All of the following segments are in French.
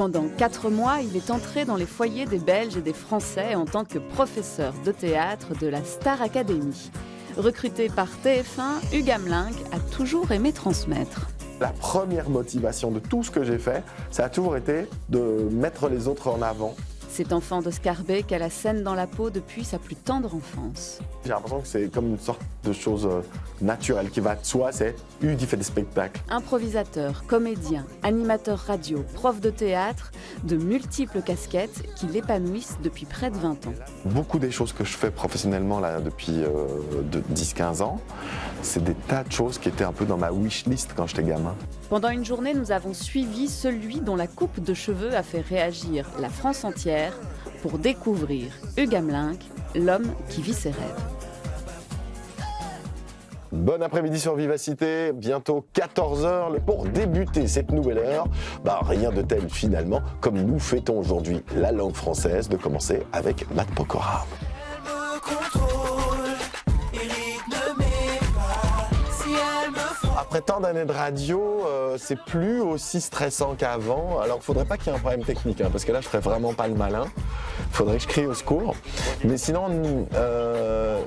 Pendant 4 mois, il est entré dans les foyers des Belges et des Français en tant que professeur de théâtre de la Star Academy. Recruté par TF1, Hugues Hamelin a toujours aimé transmettre. La première motivation de tout ce que j'ai fait, ça a toujours été de mettre les autres en avant. Cet enfant de Scarbeck a la scène dans la peau depuis sa plus tendre enfance. J'ai l'impression que c'est comme une sorte de chose naturelle qui va de soi, c'est Hugues qui fait des spectacles. Improvisateur, comédien, animateur radio, prof de théâtre, de multiples casquettes qui l'épanouissent depuis près de 20 ans. Beaucoup des choses que je fais professionnellement là, depuis 10-15 ans, c'est des tas de choses qui étaient un peu dans ma wish list quand j'étais gamin. Pendant une journée, nous avons suivi celui dont la coupe de cheveux a fait réagir la France entière pour découvrir Hugues Hamelin, l'homme qui vit ses rêves. Bon après-midi sur Vivacité, bientôt 14h pour débuter cette nouvelle heure. Rien de tel finalement, comme nous fêtons aujourd'hui la langue française, de commencer avec Matt Pokora. Après tant d'années de radio, c'est plus aussi stressant qu'avant. Alors, il ne faudrait pas qu'il y ait un problème technique, parce que là, je ne ferais vraiment pas le malin. Il faudrait que je crie au secours. Mais sinon,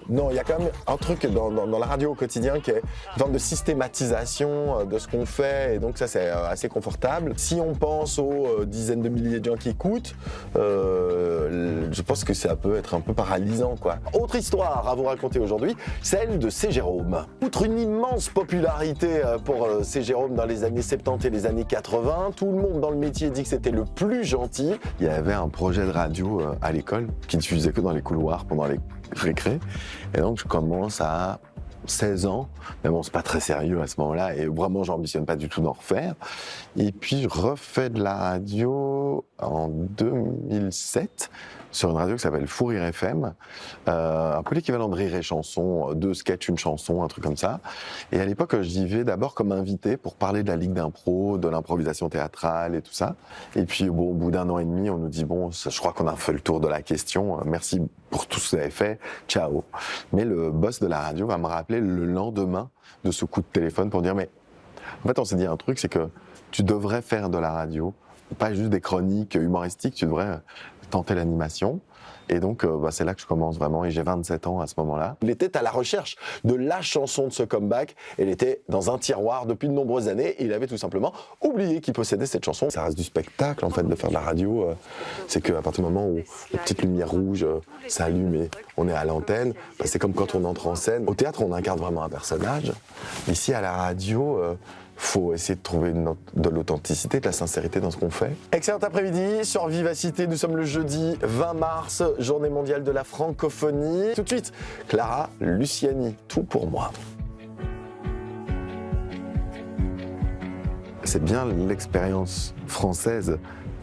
non, il y a quand même un truc dans la radio au quotidien qui est une forme de systématisation de ce qu'on fait. Et donc, ça, c'est assez confortable. Si on pense aux dizaines de milliers de gens qui écoutent, je pense que ça peut être un peu paralysant, quoi. Autre histoire à vous raconter aujourd'hui, celle de C. Jérôme. Outre une immense popularité pour C. Jérôme dans les années 70 et les années 80, tout le monde dans le métier dit que c'était le plus gentil. Il y avait un projet de radio à l'école qui ne diffusait que dans les couloirs pendant les récrés. Et donc je commence à 16 ans, mais bon, c'est pas très sérieux à ce moment-là, et vraiment, j'ambitionne pas du tout d'en refaire. Et puis, je refais de la radio en 2007, sur une radio qui s'appelle Fou Rire FM, un peu l'équivalent de Rire et Chanson, 2 sketchs, une chanson, un truc comme ça. Et à l'époque, j'y vais d'abord comme invité pour parler de la Ligue d'impro, de l'improvisation théâtrale et tout ça. Et puis, bon, au bout d'1 an et demi, on nous dit, bon, je crois qu'on a fait le tour de la question, merci pour tout ce que vous avez fait, ciao. Mais le boss de la radio va me rappeler le lendemain de ce coup de téléphone pour dire, mais en fait, on s'est dit un truc, c'est que tu devrais faire de la radio, pas juste des chroniques humoristiques, tu devrais tenter l'animation. Et donc, c'est là que je commence vraiment, et j'ai 27 ans à ce moment-là. Il était à la recherche de la chanson de ce comeback. Elle était dans un tiroir depuis de nombreuses années, et il avait tout simplement oublié qu'il possédait cette chanson. Ça reste du spectacle, en fait, de faire de la radio. C'est qu'à partir du moment où la petite lumière rouge s'allume et on est à l'antenne, c'est comme quand on entre en scène. Au théâtre, on incarne vraiment un personnage. Ici, à la radio, faut essayer de trouver de l'authenticité, de la sincérité dans ce qu'on fait. Excellent après-midi sur Vivacité, nous sommes le jeudi 20 mars, journée mondiale de la francophonie. Tout de suite, Clara Luciani, tout pour moi. C'est bien l'expérience française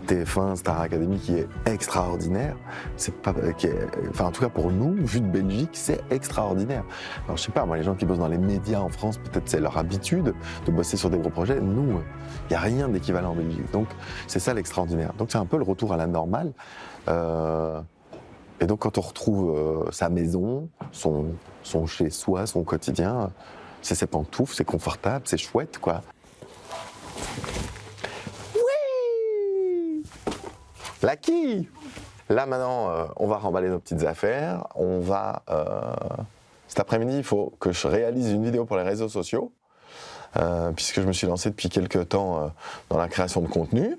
TF1, Star Academy qui est extraordinaire. C'est pas, en tout cas pour nous, vu de Belgique, c'est extraordinaire. Alors je sais pas, moi les gens qui bossent dans les médias en France, peut-être c'est leur habitude de bosser sur des gros projets. Nous, il n'y a rien d'équivalent en Belgique. Donc c'est ça l'extraordinaire. Donc c'est un peu le retour à la normale. Et donc quand on retrouve sa maison, son chez-soi, son quotidien, c'est ses pantoufles, c'est confortable, c'est chouette, quoi. La quille! Là maintenant, on va remballer nos petites affaires. On va cet après-midi, il faut que je réalise une vidéo pour les réseaux sociaux, puisque je me suis lancé depuis quelques temps dans la création de contenu.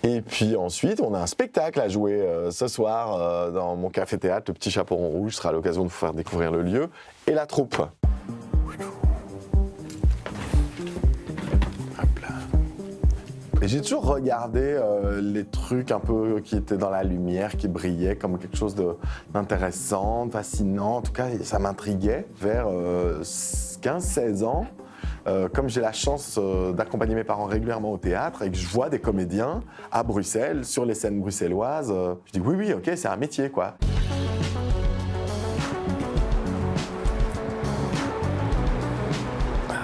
Et puis ensuite, on a un spectacle à jouer ce soir dans mon café-théâtre, le Petit Chaperon Rouge. Ce sera l'occasion de vous faire découvrir le lieu et la troupe. Et j'ai toujours regardé les trucs un peu qui étaient dans la lumière, qui brillaient comme quelque chose d'intéressant, de fascinant. En tout cas, ça m'intriguait. Vers 15-16 ans, comme j'ai la chance d'accompagner mes parents régulièrement au théâtre et que je vois des comédiens à Bruxelles, sur les scènes bruxelloises, je dis oui, ok, c'est un métier, quoi.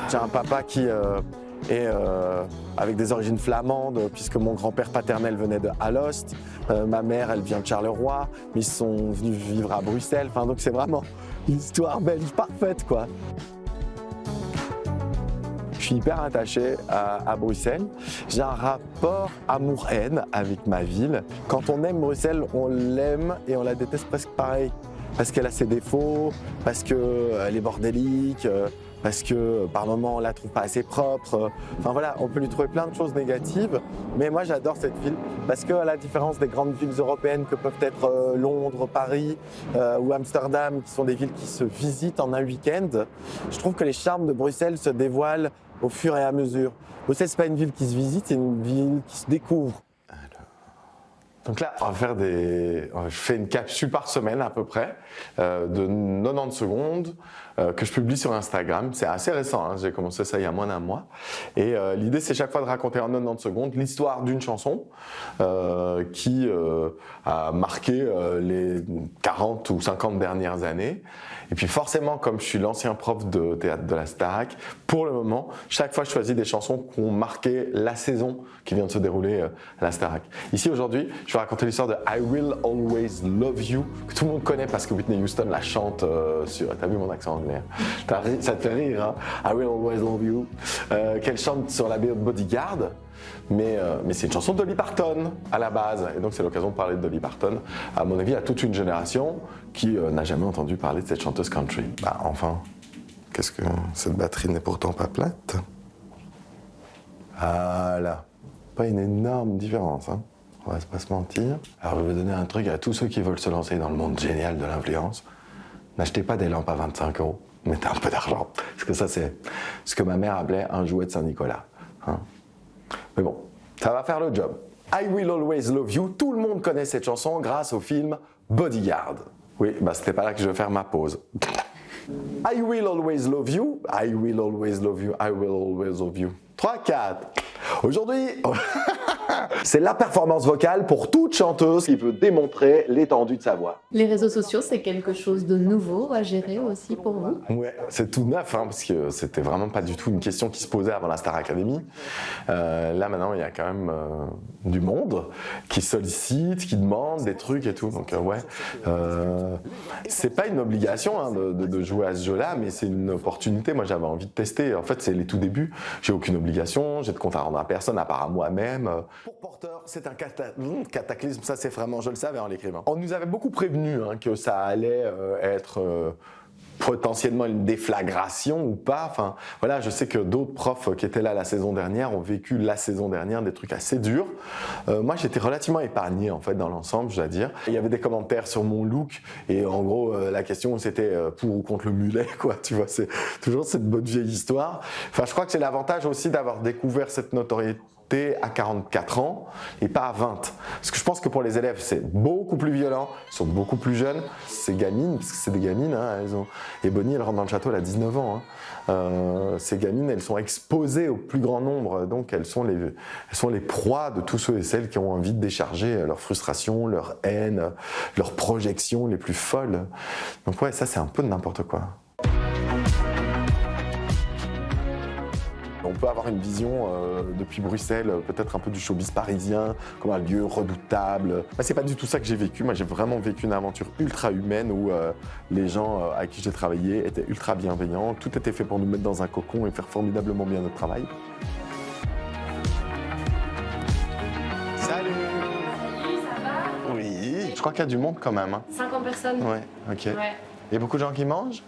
J'ai un papa qui est avec des origines flamandes, puisque mon grand-père paternel venait de Alost, ma mère, elle vient de Charleroi, mais ils sont venus vivre à Bruxelles, enfin, donc c'est vraiment une histoire belge parfaite, quoi. Je suis hyper attaché à Bruxelles. J'ai un rapport amour-haine avec ma ville. Quand on aime Bruxelles, on l'aime et on la déteste presque pareil. Parce qu'elle a ses défauts, parce qu'elle est bordélique, parce que par moments on la trouve pas assez propre. Enfin voilà, on peut lui trouver plein de choses négatives. Mais moi j'adore cette ville parce qu'à la différence des grandes villes européennes que peuvent être Londres, Paris ou Amsterdam, qui sont des villes qui se visitent en un week-end, je trouve que les charmes de Bruxelles se dévoilent au fur et à mesure. Bruxelles, c'est pas une ville qui se visite, c'est une ville qui se découvre. Donc là, on va faire je fais une capsule par semaine à peu près, de 90 secondes, que je publie sur Instagram. C'est assez récent, hein, j'ai commencé ça il y a moins d'un mois. Et l'idée, c'est chaque fois de raconter en 90 secondes l'histoire d'une chanson qui a marqué les 40 ou 50 dernières années. Et puis forcément, comme je suis l'ancien prof de théâtre de la Starac, pour le moment, chaque fois je choisis des chansons qui ont marqué la saison qui vient de se dérouler à la Starac. Ici aujourd'hui, je vais raconter l'histoire de I Will Always Love You, que tout le monde connaît parce que Whitney Houston la chante sur... T'as vu mon accent anglais? Ça te fait rire, hein? I Will Always Love You, qu'elle chante sur la BO de Bodyguard. Mais c'est une chanson de Dolly Parton à la base, et donc c'est l'occasion de parler de Dolly Parton, à mon avis, à toute une génération qui n'a jamais entendu parler de cette chanteuse country. Bah enfin, qu'est-ce que cette batterie n'est pourtant pas plate? Voilà, pas une énorme différence, hein. On va pas se mentir. Alors je vais vous donner un truc à tous ceux qui veulent se lancer dans le monde génial de l'influence. N'achetez pas des lampes à 25 €, mettez un peu d'argent, parce que ça c'est ce que ma mère appelait un jouet de Saint-Nicolas, hein. Mais bon, ça va faire le job. I Will Always Love You, tout le monde connaît cette chanson grâce au film Bodyguard. Oui, bah c'était pas là que je vais faire ma pause. I Will Always Love You, I Will Always Love You, I Will Always Love You. 3, 4. Aujourd'hui, c'est la performance vocale pour toute chanteuse qui veut démontrer l'étendue de sa voix. Les réseaux sociaux, c'est quelque chose de nouveau à gérer aussi pour vous? Ouais, c'est tout neuf, hein, parce que c'était vraiment pas du tout une question qui se posait avant la Star Academy. Là maintenant, il y a quand même du monde qui sollicite, qui demande des trucs et tout. Donc ouais, c'est pas une obligation, hein, de jouer à ce jeu-là, mais c'est une opportunité. Moi, j'avais envie de tester. En fait, c'est les tout débuts. J'ai aucune obligation, j'ai de compte à rendre à personne à part à moi-même. Pour Porter, c'est un cataclysme. Ça, c'est vraiment, je le savais en l'écrivant. On nous avait beaucoup prévenu, hein, que ça allait être potentiellement une déflagration ou pas. Enfin, voilà, je sais que d'autres profs qui étaient là la saison dernière ont vécu la saison dernière des trucs assez durs. Moi, j'étais relativement épargné en fait dans l'ensemble, je dois dire. Il y avait des commentaires sur mon look et en gros, la question c'était pour ou contre le mulet, quoi. Tu vois, c'est toujours cette bonne vieille histoire. Enfin, je crois que c'est l'avantage aussi d'avoir découvert cette notoriété à 44 ans et pas à 20. Parce que je pense que pour les élèves, c'est beaucoup plus violent, ils sont beaucoup plus jeunes. Ces gamines, parce que c'est des gamines, hein, et Bonnie, elle rentre dans le château, elle a 19 ans. Hein. Ces gamines, elles sont exposées au plus grand nombre, donc elles sont les proies de tous ceux et celles qui ont envie de décharger leur frustration, leur haine, leurs projections les plus folles. Donc ouais, ça c'est un peu de n'importe quoi. On peut avoir une vision depuis Bruxelles, peut-être un peu du showbiz parisien, comme un lieu redoutable. C'est pas du tout ça que j'ai vécu. Moi, j'ai vraiment vécu une aventure ultra humaine où les gens avec qui j'ai travaillé étaient ultra bienveillants. Tout était fait pour nous mettre dans un cocon et faire formidablement bien notre travail. Salut! Salut, ça va? Oui, je crois qu'il y a du monde quand même. Hein. 50 personnes. Ouais, ok. Ouais. Il y a beaucoup de gens qui mangent?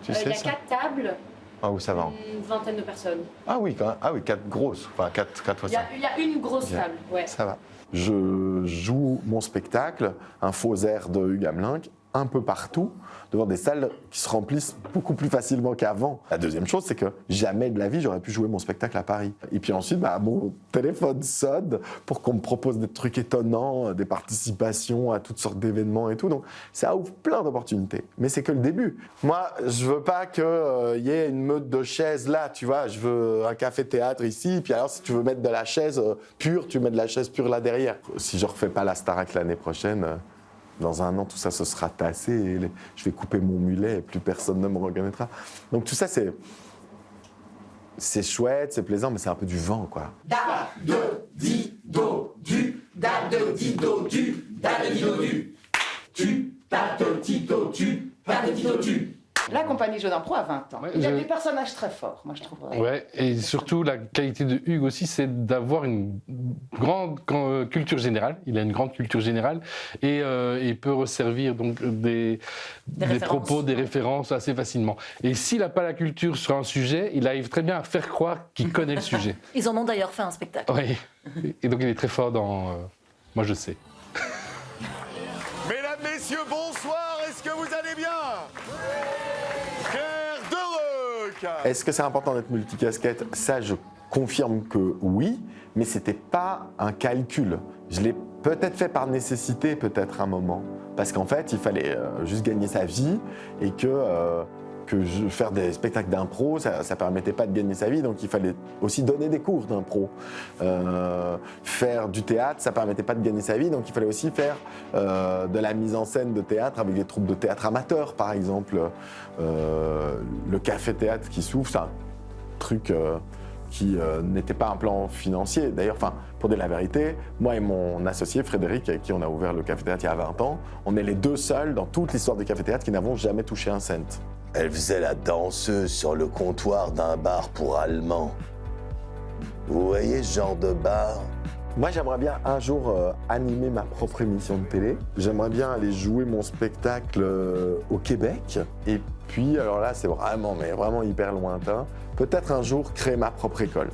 Tu sais il y a ça? 4 tables. Ah oui, ça va. Une vingtaine de personnes. Ah oui, quand même. Ah oui, 4 grosses. Enfin, 4 fois ça. Il y a une grosse table, ouais. Ça va. Je joue mon spectacle, un faux air de Hugues Hamelin, un peu partout, devant des salles qui se remplissent beaucoup plus facilement qu'avant. La deuxième chose, c'est que jamais de la vie, j'aurais pu jouer mon spectacle à Paris. Et puis ensuite, mon téléphone sonne pour qu'on me propose des trucs étonnants, des participations à toutes sortes d'événements et tout. Donc, ça ouvre plein d'opportunités. Mais c'est que le début. Moi, je veux pas qu'il y ait une meute de chaises là, tu vois. Je veux un café-théâtre ici. Puis alors, si tu veux mettre de la chaise pure, tu mets de la chaise pure là derrière. Si je refais pas la Starac l'année prochaine... Dans un an, tout ça se sera tassé et je vais couper mon mulet et plus personne ne me reconnaîtra. Donc tout ça, c'est chouette, c'est plaisant, mais c'est un peu du vent, quoi. Da, de, di, do, du, da, de, di, do, du, da, de, di, do, du, tu, da, de, di, do, du, da, de, di, do, du. La compagnie Jeux d'impro a 20 ans. Ouais, Il y a des personnages très forts, moi je trouve. Ouais, et surtout la qualité de Hugues aussi, c'est d'avoir une grande culture générale. Il a une grande culture générale et il peut resservir donc des propos, des références assez facilement. Et s'il n'a pas la culture sur un sujet, il arrive très bien à faire croire qu'il connaît le sujet. Ils en ont d'ailleurs fait un spectacle. Oui, et donc il est très fort dans... moi je sais. Mesdames, messieurs, bonsoir, est-ce que vous allez bien? Pierre Dereuc. Est-ce que c'est important d'être multicasquette? Ça, je confirme que oui, mais c'était pas un calcul. Je l'ai peut-être fait par nécessité, peut-être un moment. Parce qu'en fait, il fallait juste gagner sa vie et que faire des spectacles d'impro, ça ne permettait pas de gagner sa vie, donc il fallait aussi donner des cours d'impro. Faire du théâtre, ça ne permettait pas de gagner sa vie, donc il fallait aussi faire de la mise en scène de théâtre avec des troupes de théâtre amateurs, par exemple. Le café-théâtre qui s'ouvre, c'est un truc qui n'était pas un plan financier. D'ailleurs, pour dire la vérité, moi et mon associé Frédéric, avec qui on a ouvert le café-théâtre il y a 20 ans, on est les deux seuls dans toute l'histoire du café-théâtre qui n'avons jamais touché un cent. Elle faisait la danseuse sur le comptoir d'un bar pour Allemands. Vous voyez ce genre de bar? Moi, j'aimerais bien un jour animer ma propre émission de télé. J'aimerais bien aller jouer mon spectacle au Québec. Et puis, alors là, c'est vraiment hyper lointain. Peut-être un jour créer ma propre école.